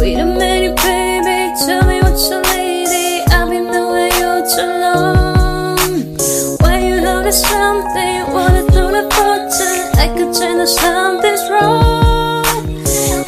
Wait a minute, baby, tell me what's your lady. I've been knowing you too long. Why you know there's something, wanna do the button, I could tell that something's wrong.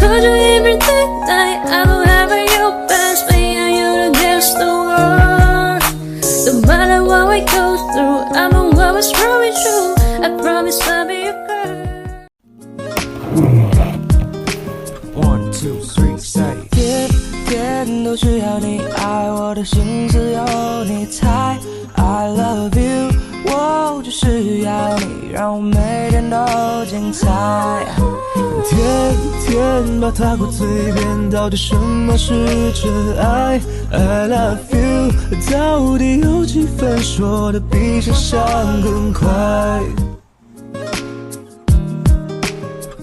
Could you even think that I will have you best, me and you against the world? No matter what we go through, I know what was wrong with you. I promise I'll be your girl. 1, 2, 3, say 天天都需要你爱，我的心只有你猜。I love you， 我就需要你，让我每天都精彩。天天把它挂嘴边，到底什么是真爱 ？I love you， 到底有几分说的比想象更快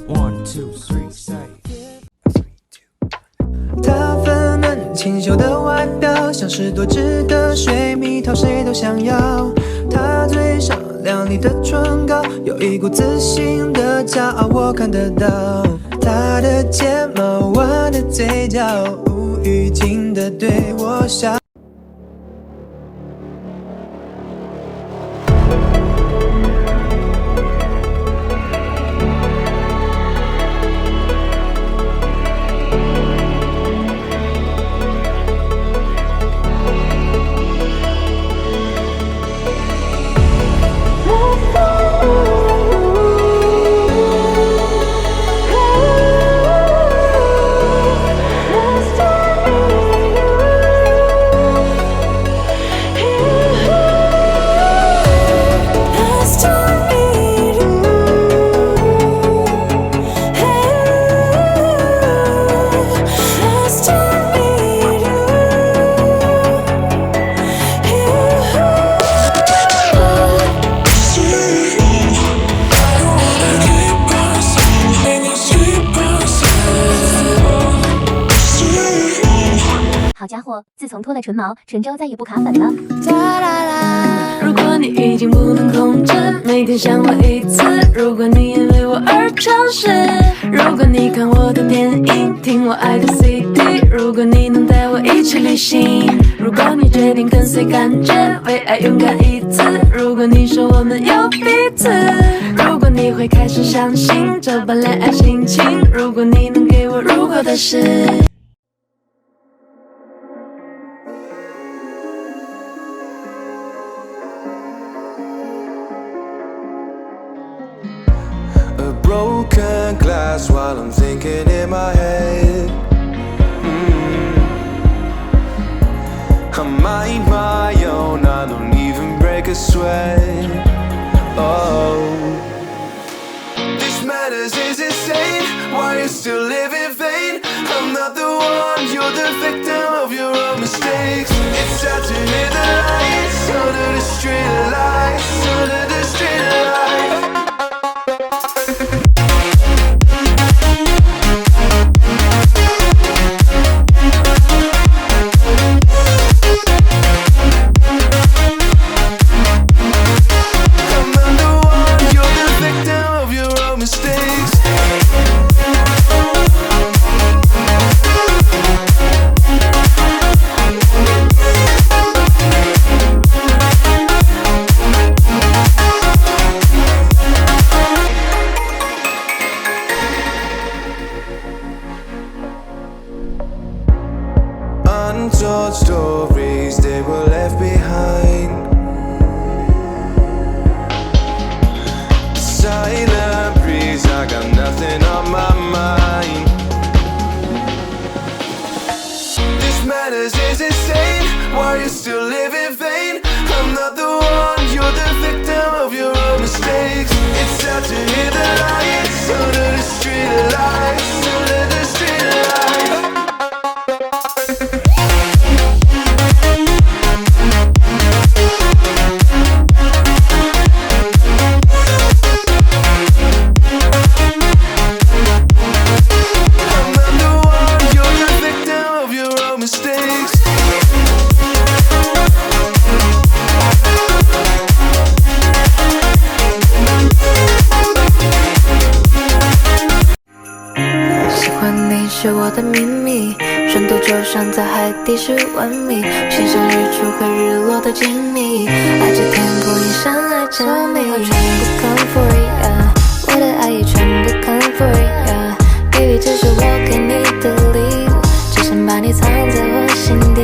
？1, 2, 3, say 她粉嫩清秀的外表，像是多汁的水蜜桃，谁都想要。她嘴上亮丽的唇膏，有一股自信的骄傲，我看得到。她的睫毛弯的嘴角，无预警的对我笑。好家伙，自从脱了唇毛，唇周再也不卡粉了。如果你已经不能控制，每天想我一次；如果你因为我而诚实，如果你看我的电影，听我爱的 CD， 如果你能带我一起旅行，如果你决定跟随感觉，为爱勇敢一次；如果你说我们有彼此，如果你会开始相信这般恋爱心情，如果你能给我如果的事。Broken glass while I'm thinking in my head. I mind my own, I don't even break a sweat. Oh, this madness is insane. Why you still live in vain? I'm not the one, you're the victim of your own mistakes. It's time to hit the lights, under the street lights, under the street lights. Untold stories, they were left behind. Silent breeze, I got nothing on my mind. This madness is insane. Why you still live in vain? I'm not the one, you're the victim of your own mistakes. It's time to hit the lights, under the street lights, under the street lights. 深度就像在海底10万米，欣赏日出和日落的静谧，爱这天空一闪来着迷，全部 come for it yeah， 我的爱也全部 come for it yeah， Baby 这是我给你的礼物，只想把你藏在我心底。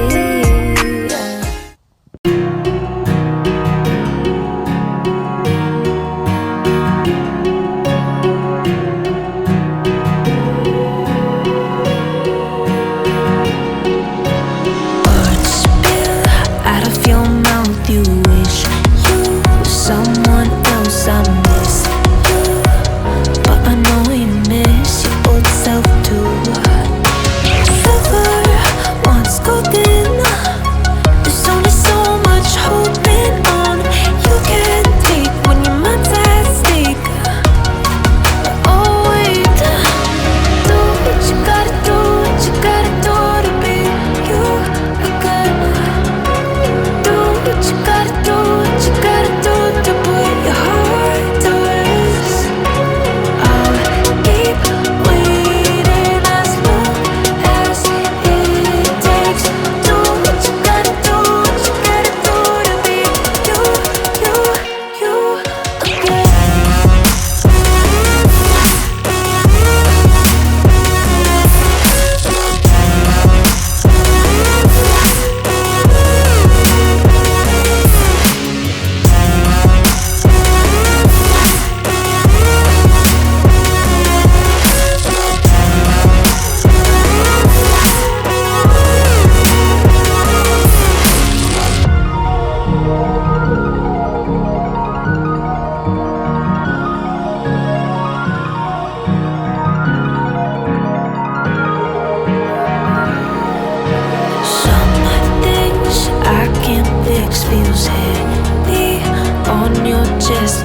Feels heavy on your chest.